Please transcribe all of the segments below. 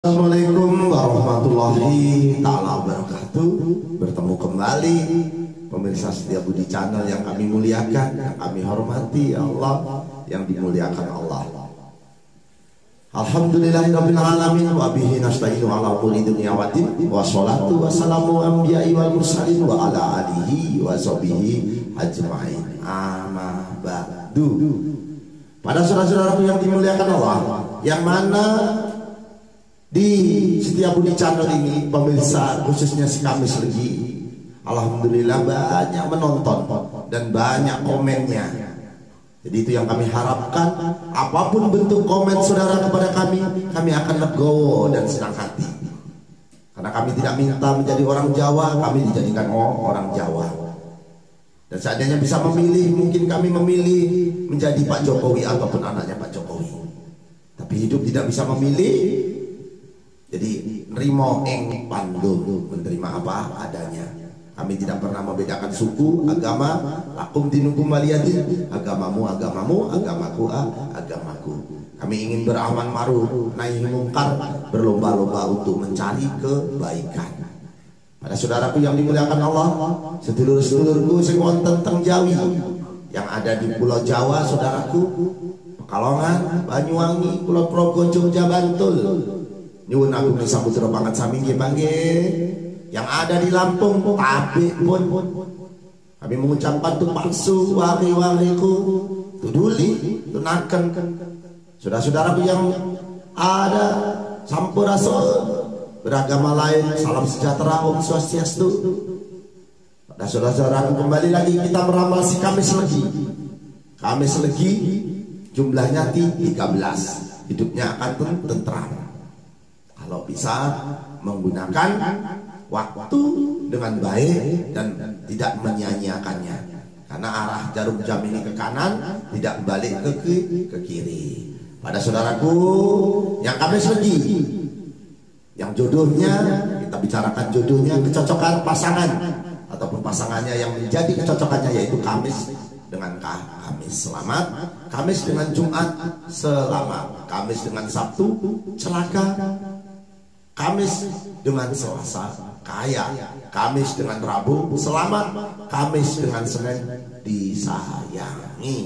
Assalamualaikum warahmatullahi ta'ala wabarakatuh. Bertemu kembali pemirsa setia Budi Channel yang kami muliakan, yang kami hormati, Allah yang dimuliakan Allah. Alhamdulillahirabbil alamin wa bihi nasta'inu ala umuri dunya waddin wa sholatu wassalamu anbiya'i wal mursalin wa ala alihi wa sahbihi ajma'in. Amma ba'du. Pada saudara-saudaraku yang dimuliakan Allah, yang mana di Setia Budi Channel ini pemirsa khususnya si Kamis Legi, alhamdulillah banyak menonton dan banyak komennya. Jadi itu yang kami harapkan, apapun bentuk komen saudara kepada kami akan legowo dan senang hati. Karena kami tidak minta menjadi orang Jawa, kami dijadikan orang Jawa. Dan seandainya bisa memilih, mungkin kami memilih menjadi Pak Jokowi ataupun anaknya Pak Jokowi. Tapi hidup tidak bisa memilih. Jadi nerimo ing pandum, menerima apa adanya. Kami tidak pernah membedakan suku, agama. Lakum dinukum waliyadin, agamamu agamamu, agamaku agamaku. Kami ingin beramal ma'ruf nahi mungkar, berlomba-lomba untuk mencari kebaikan. Pada saudaraku yang dimuliakan Allah, sedulur-sedulurku sing wonten teng Jawi, yang ada di Pulau Jawa, saudaraku, Pekalongan, Banyuwangi, Kulon Progo, Jogja, Bantul. Nyuwun agung saputra pangat sami nggih mangke. Yang ada di Lampung, Tabik pun kami mengucapkan tu palsu wari-wariku, tuduli, tunaken. Saudara-saudaraku yang ada sampurasun beragama lain, salam sejahtera, Om Swastiastu. Pada saudara-saudaraku kembali lagi kita meramal si Kamis Legi. Kamis Legi jumlahnya 13, hidupnya akan tentram. Kalau bisa menggunakan waktu dengan baik dan tidak menyia-nyiakannya, karena arah jarum jam ini ke kanan, tidak balik ke kiri. Pada saudaraku yang Kamis Legi, yang jodohnya, kita bicarakan jodohnya, kecocokan pasangan ataupun pasangannya yang menjadi kecocokannya, yaitu Kamis dengan Kamis selamat, Kamis dengan Jumat selamat, Kamis dengan Sabtu celaka, Kamis dengan Selasa kaya, Kamis dengan Rabu selamat, Kamis dengan Senin disayangi.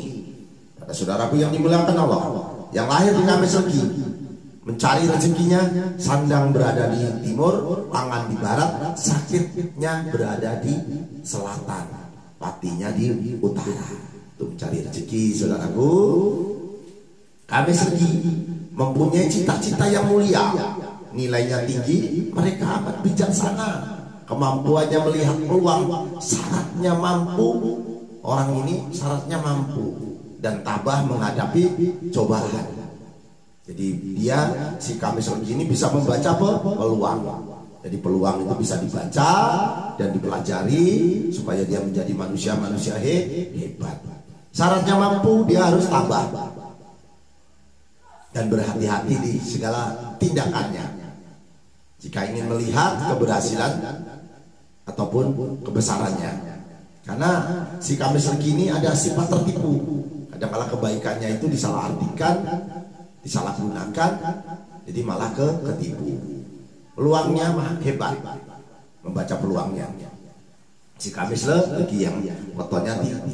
Pada saudaraku yang dimuliakan Allah, yang lahir di Kamis Legi, mencari rezekinya sandang berada di timur, pangan di barat, sakitnya berada di selatan, patinya di utara. Untuk mencari rezeki, saudaraku, Kamis Legi mempunyai cita-cita yang mulia, nilainya tinggi, mereka amat bijaksana, kemampuannya melihat peluang, syaratnya mampu. Orang ini syaratnya mampu dan tabah menghadapi cobaan. Jadi dia, si Kamis Legi ini bisa membaca peluang. Jadi peluang itu bisa dibaca dan dipelajari supaya dia menjadi manusia hebat. Syaratnya mampu, dia harus tabah dan berhati-hati di segala tindakannya. Jika ingin melihat keberhasilan ataupun kebesarannya, karena si Kamis Legi ini ada sifat tertipu. Kadang-kala kebaikannya itu disalahartikan, disalahgunakan, jadi malah ketipu. Peluangnya hebat, membaca peluangnya. Si Kamis Legi yang fotonya 13.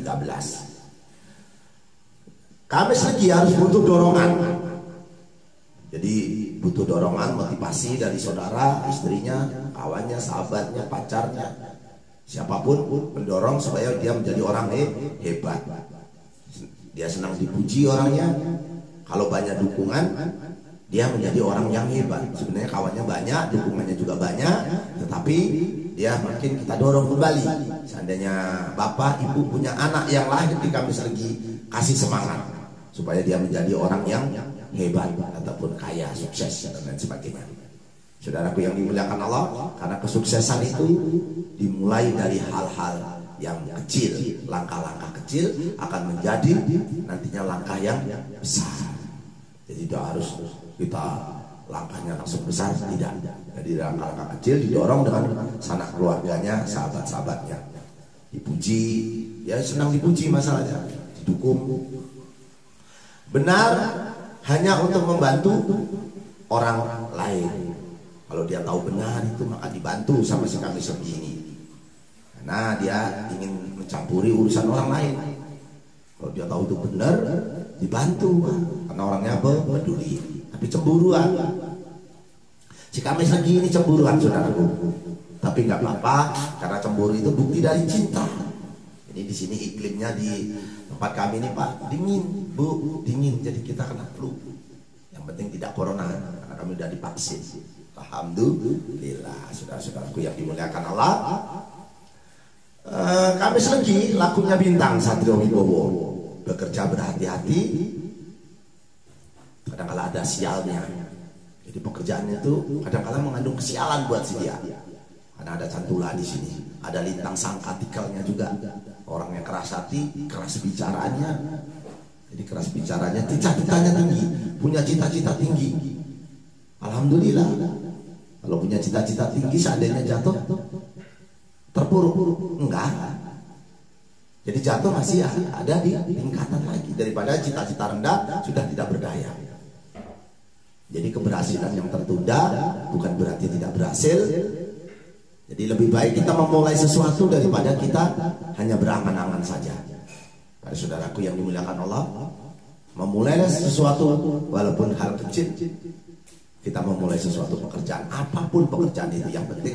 Kamis Legi harus butuh dorongan. Jadi butuh dorongan, motivasi dari saudara, istrinya, kawannya, sahabatnya, pacarnya, siapapun mendorong supaya dia menjadi orang hebat. Dia senang dipuji orangnya. Kalau banyak dukungan, dia menjadi orang yang hebat. Sebenarnya kawannya banyak, dukungannya juga banyak, tetapi dia makin kita dorong kembali. Seandainya bapak ibu punya anak yang lahir di Kamis Legi, kasih semangat supaya dia menjadi orang yang hebat ataupun kaya, sukses dan lain sebagainya. Saudaraku yang dimuliakan Allah, karena kesuksesan itu dimulai dari hal-hal yang kecil. Langkah-langkah kecil akan menjadi nantinya langkah yang besar. Jadi tidak harus kita langkahnya langsung besar, tidak. Jadi langkah-langkah kecil didorong dengan sanak keluarganya, sahabat-sahabatnya, dipuji, ya senang dipuji masalahnya, didukung. Benar hanya untuk membantu orang lain, Kalau dia tahu benar itu maka dibantu sama si Kamis Legi ini, karena dia ingin mencampuri urusan orang lain. Kalau dia tahu itu benar, dibantu, karena orangnya peduli. Tapi cemburuan, si Kamis Legi ini cemburuan, saudaraku. Tapi nggak apa-apa, karena cemburu itu bukti dari cinta. Ini di sini iklimnya di tempat kami ini Pak dingin, Bu, dingin. Jadi kita kena flu. Yang penting tidak corona, karena kami udah divaksin. Alhamdulillah, saudara-saudaraku yang dimuliakan Allah. Kamis Legi lakunya bintang Satrio Wibowo, bekerja berhati-hati. Kadang-kala ada sialnya. Jadi pekerjaannya itu kadang-kala mengandung kesialan buat si dia. Karena ada cantula di sini, ada lintang sangkatikalnya juga. Orangnya keras hati, keras bicaranya. Jadi keras bicaranya, cita-citanya tinggi, punya cita-cita tinggi. Alhamdulillah. Kalau punya cita-cita tinggi, seandainya jatuh terpuruk, enggak. Jadi jatuh masih ada di tingkatan lagi, daripada cita-cita rendah sudah tidak berdaya. Jadi keberhasilan yang tertunda bukan berarti tidak berhasil. Jadi lebih baik kita memulai sesuatu daripada kita hanya berangan-angan saja. Pada saudaraku yang dimuliakan Allah, memulai sesuatu walaupun hal kecil. Kita memulai sesuatu pekerjaan, apapun pekerjaan itu, yang penting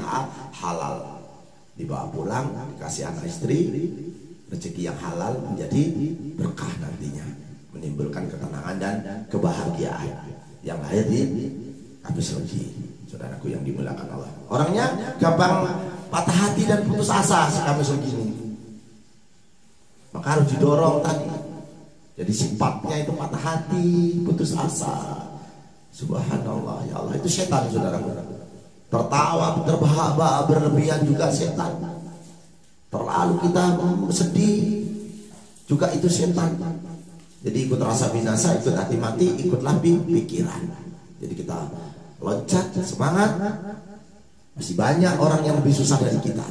halal. Dibawa pulang, dikasih anak istri, rezeki yang halal menjadi berkah nantinya, menimbulkan ketenangan dan kebahagiaan yang lahir di Kamis Legi. Saudaraku yang dimuliakan Allah, orangnya gampang patah hati dan putus asa si Kamis Legi ini. Maka harus didorong tadi. Jadi sifatnya itu patah hati, putus asa. Subhanallah, ya Allah, itu setan, saudaraku. Tertawa, terbahak-bahak berlebihan juga setan. Terlalu kita sedih juga itu setan. Jadi ikut rasa binasa, ikut hati mati, ikutlah pikiran. Jadi kita loncat, semangat. Masih banyak orang yang lebih susah dari kita.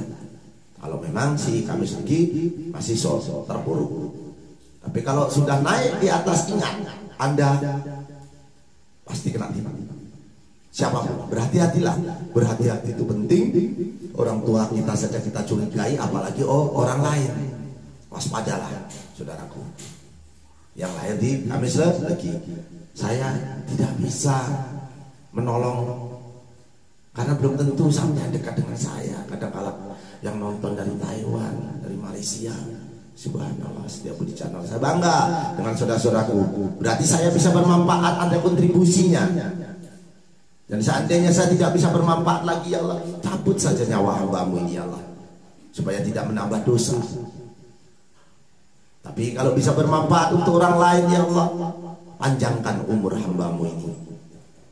Kalau memang si Kamis Legi masih terpuruk. Tapi kalau sudah naik di atas, ingat, Anda pasti kena timah. Siapapun, berhati-hatilah. Berhati-hati itu penting. Orang tua kita saja kita curigai, apalagi orang lain. Waspadalah, saudaraku. Yang lahir di Kamis Legi, saya tidak bisa menolong karena belum tentu sampai dekat dengan saya. Kadang-kala yang nonton dari Taiwan, dari Malaysia, subhanallah, setiap di channel saya bangga dengan saudara-saudaraku. Berarti saya bisa bermanfaat, ada kontribusinya. Dan seandainya saya tidak bisa bermanfaat lagi, ya Allah, cabut saja nyawa hambamu ini, ya Allah, supaya tidak menambah dosa. Tapi kalau bisa bermanfaat untuk orang lain, ya Allah, panjangkan umur hambamu ini,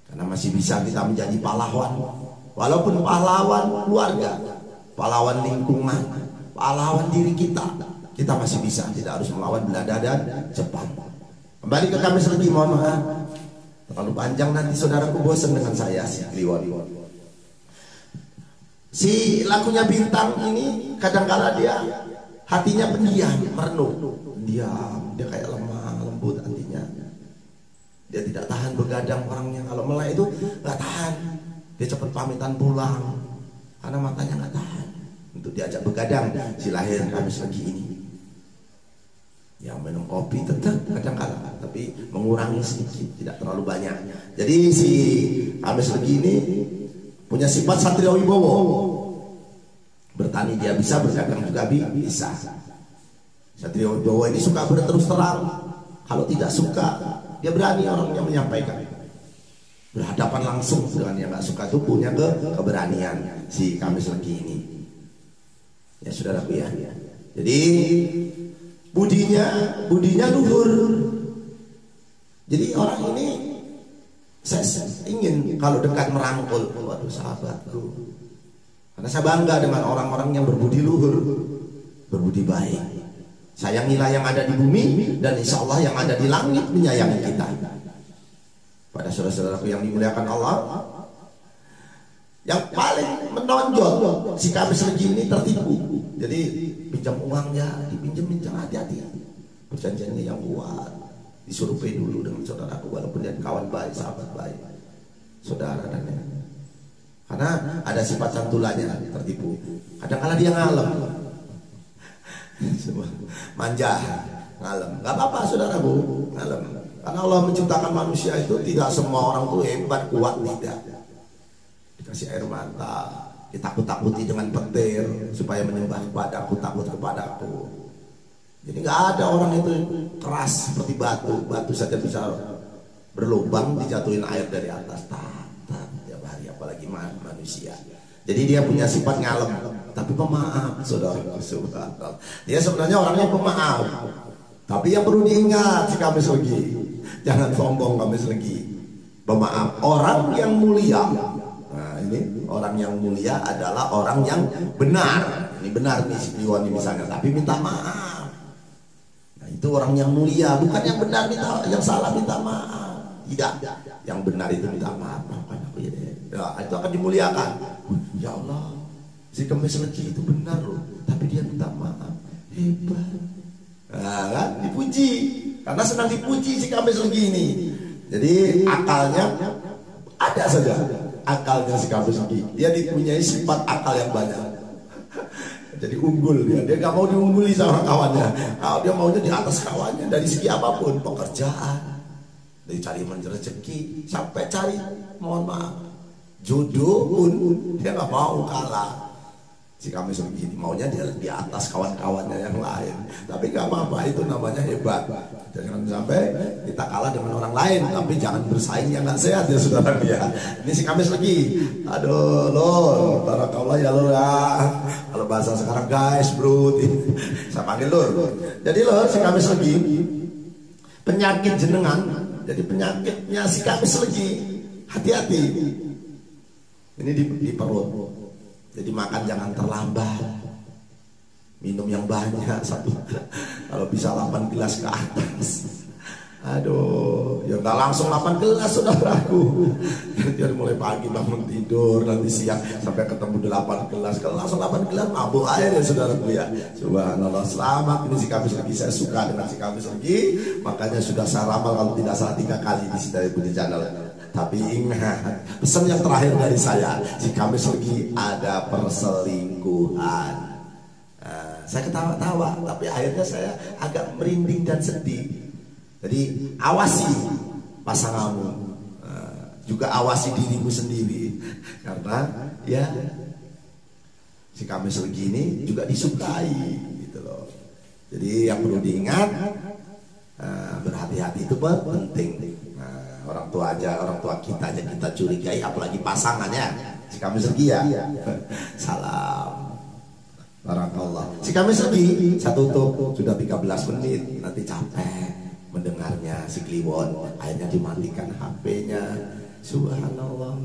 karena masih bisa kita menjadi pahlawan. Walaupun pahlawan keluarga, pahlawan lingkungan, pahlawan diri kita, kita masih bisa. Tidak harus melawan Belanda dan Jepang. Kembali ke Kamis Legi, mohon maaf terlalu panjang, nanti saudaraku bosan dengan saya si Kliwon. Si lakunya bintang ini kadang-kala dia hatinya pendiam, merenung, diam, dia kayak lemah lembut hatinya. Dia tidak tahan begadang orangnya. Kalau melek itu nggak tahan, dia cepat pamitan pulang karena matanya nggak tahan untuk diajak begadang. Si lahir Kamis Legi ini yang minum kopi tetap kadang-kala, tapi mengurangi sedikit, tidak terlalu banyak. Jadi si Kamis Legi ini punya sifat Satrio Wibowo. Bertani dia bisa, berdagang juga bisa. Satrio Wibowo ini suka berterus terang. Kalau tidak suka, dia berani orangnya menyampaikan. Berhadapan langsung dengan yang nggak suka, itu punya keberanian si Kamis Legi ini. Ya saudaraku ya. Jadi budinya luhur. Jadi orang ini saya ingin kalau dekat merangkul, waduh sahabatku, karena saya bangga dengan orang-orang yang berbudi luhur, berbudi baik. Sayangilah yang ada di bumi, dan insya Allah yang ada di langit menyayangi kita. Pada saudara-saudaraku yang dimuliakan Allah, yang paling menonjol si Kamis Legi ini tertipu. Jadi pinjam uangnya, dipinjam-pinjam, hati-hati. Perjanjiannya yang kuat, disuruh pay dulu dengan saudaraku, walaupun dia kawan baik, sahabat baik, saudara dan lain. Karena ada sifat cantulanya tertipu. Kadang-kala dia ngalem. Manja, ngalem. Gak apa-apa saudaraku, ngalem. Karena Allah menciptakan manusia itu tidak semua orang tuh hebat, kuat, tidak. Dikasih air mata, ditakut-takuti dengan petir supaya menyembah kepadaku, takut kepadaku. Jadi nggak ada orang itu keras seperti batu, batu saja bisa berlubang dijatuhin air dari atas. Tiap hari, apalagi manusia. Jadi dia punya sifat ngalem, tapi pemaaf, saudara. Dia sebenarnya orangnya pemaaf. Tapi yang perlu diingat si Kamis Legi, jangan sombong Kamis Legi. Pemaaf, orang yang mulia. Nah ini orang yang mulia adalah orang yang benar. Ini benar nih si Iwan misalnya, tapi minta maaf. Nah itu orang yang mulia, bukan yang benar minta, yang salah minta maaf. Tidak, yang benar itu minta maaf. Ya, itu akan dimuliakan. Ya Allah, si Kamis Legi itu benar loh, tapi dia minta maaf. Hebat. Nah, kan dipuji, karena senang dipuji si Kamis Legi ini. Jadi akalnya ada saja, akalnya si Kamis Legi. Dia dipunyai sifat akal yang banyak. Jadi unggul dia nggak mau diungguli sama kawannya. Kalau dia maunya di atas kawannya dari segi apapun, pekerjaan, dari cari rezeki sampai cari, mohon maaf, jodoh pun dia nggak mau kalah. Si Kamis Legi ini maunya dia di atas kawan-kawannya yang lain. Tapi gak apa-apa, itu namanya hebat. Jangan sampai kita kalah dengan orang lain, tapi jangan bersaing yang gak sehat ya saudara ya. Ini si Kamis Legi, aduh lor, barakallah ya lor ya. Kalau bahasa sekarang guys bro, saya panggil lor. Jadi lor, si Kamis Legi penyakit jenengan. Jadi penyakitnya si Kamis Legi, hati-hati. Ini di perut. Jadi makan jangan terlambat, minum yang banyak satu, kalau bisa 8 gelas ke atas. Aduh, ya nggak langsung 8 gelas saudaraku. Jadi mulai pagi bangun tidur, nanti siang sampai ketemu 8 gelas. Kalau langsung 8 gelas mabuk air ya saudaraku ya. Subhanallah, selamat. Ini si Kamis Legi, saya suka dengan si Kamis Legi. Makanya sudah saya ramal kalau tidak salah 3 kali di sini punya channel. Tapi ingat, pesan yang terakhir dari saya, si Kamis Legi ada perselingkuhan. Saya ketawa-tawa, tapi akhirnya saya agak merinding dan sedih. Jadi awasi pasanganmu, juga awasi dirimu sendiri, karena ya si Kamis Legi ini juga disukai, gitu loh. Jadi yang perlu diingat, berhati-hati itu penting. Orang tua aja, orang tua kita aja kita curigai, apalagi pasangannya. Si Kamis Legi ya. Salam. Barakallah. Si Kamis Legi, saya tutup, sudah 13 menit, nanti capek mendengarnya si Kliwon. Akhirnya dimatikan HP-nya. Subhanallah.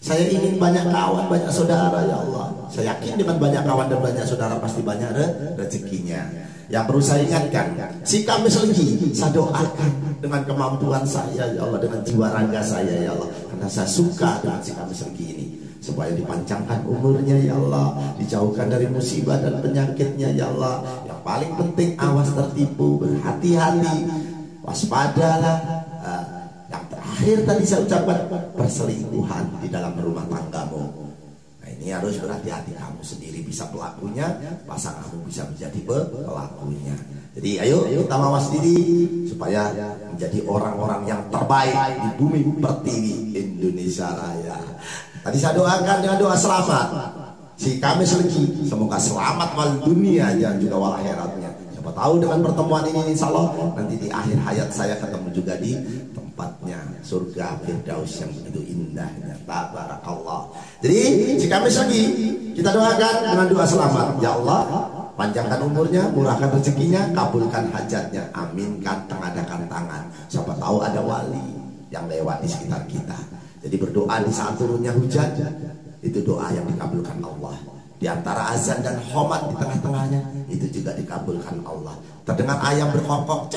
Saya ingin banyak kawan, banyak saudara ya Allah. Saya yakin dengan banyak kawan dan banyak saudara pasti banyak rezekinya. Yang perlu saya ingatkan, si Kamis Legi saya doakan dengan kemampuan saya ya Allah, dengan jiwa raga saya ya Allah, karena saya suka dengan si Kamis Legi ini, supaya dipanjangkan umurnya ya Allah, dijauhkan dari musibah dan penyakitnya ya Allah. Yang paling penting awas tertipu, berhati-hati, waspadalah. Yang terakhir tadi saya ucapkan, perselingkuhan di dalam rumah tanggamu. Ini harus berhati-hati, kamu sendiri bisa pelakunya, pasanganmu bisa menjadi pelakunya. Jadi ayo kita mawas diri supaya menjadi orang-orang yang terbaik di bumi pertiwi Indonesia Raya. Tadi saya doakan dengan doa selamat si Kamis Legi, semoga selamat wal dunia dan juga wal akhiratnya. Siapa tahu dengan pertemuan ini insya Allah nanti di akhir hayat saya ketemu juga di tempatnya surga Firdaus yang begitu indahnya. Tabarakallah. Jadi si Kamis Legi kita doakan dengan doa selamat. Ya Allah, panjangkan umurnya, murahkan rezekinya, kabulkan hajatnya, aminkan, tengadakan tangan. Siapa tahu ada wali yang lewat di sekitar kita. Jadi berdoa di saat turunnya hujan, itu doa yang dikabulkan Allah. Di antara azan dan khomat di tengah-tengahnya, itu juga dikabulkan Allah. Terdengar ayam berkokok,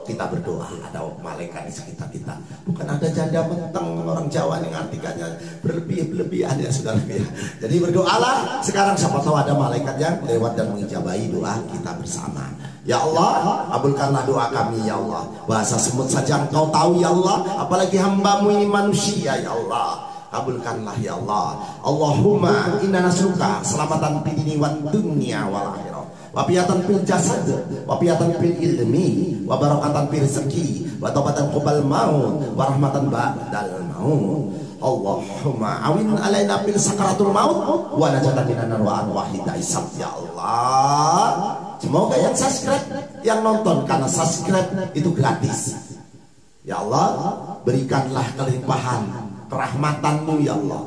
kita berdoa, ada malaikat di sekitar kita. Bukan ada janda menteng, orang Jawa yang artikannya berlebihan ya saudara ya. Jadi berdoalah sekarang, siapa tahu ada malaikat yang lewat dan mengijabahi doa kita bersama. Ya Allah, kabulkanlah doa kami ya Allah. Bahasa semut saja Engkau tahu ya Allah, apalagi hambamu ini manusia ya Allah. kabulkanlah ya Allah. Allahumma inna nasruka selamatan fid dini wad dunya wal akhirah, wa piyatan fil jasad, wa piyatan fil ilmi, wa barakatan fil rezeki, wa taubatan qabal maut, wa rahmatan ba'dal maut. Allahumma awin alaina fil sakaratul maut wa najatan minan nar wa anwahida isab ya Allah. Semoga yang subscribe, yang nonton, karena subscribe itu gratis. Ya Allah, berikanlah kelimpahan kerahmatanmu ya Allah.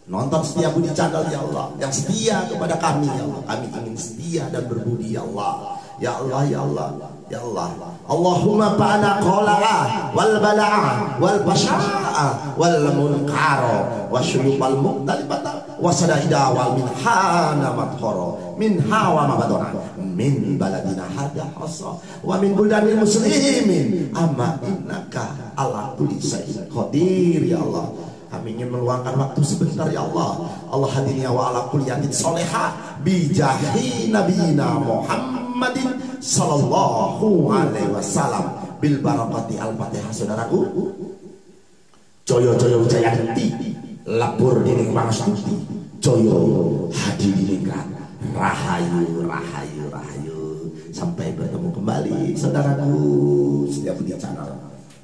Nonton setia budi channel ya Allah, yang setia kepada kami ya Allah. Kami ingin setia dan berbudi ya Allah. Ya Allah, ya Allah, ya Allah. Allahumma fa'ana qola'a wal bala'a wal basya'a wal munkara wa syuyubal muqtalibata wa sadaida wal minhana mathara min hawa mabadona min baladina hada hasa wa min buldanil muslimin amma innaka ala kulli syai'in qadir ya Allah. Kami ingin meluangkan waktu sebentar ya Allah. Allah hadirnya wa ala kulliyatin solehah bijahi nabiyina Muhammadin sallallahu alaihi wasallam bil barakati al-fatihah. Saudaraku, joyo-joyo jayanti lapur dining pangastuti, joyo hadiningrat, rahayu rahayu rahayu. Sampai bertemu kembali saudaraku setiap di channel.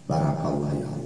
Barakallah ya Allah.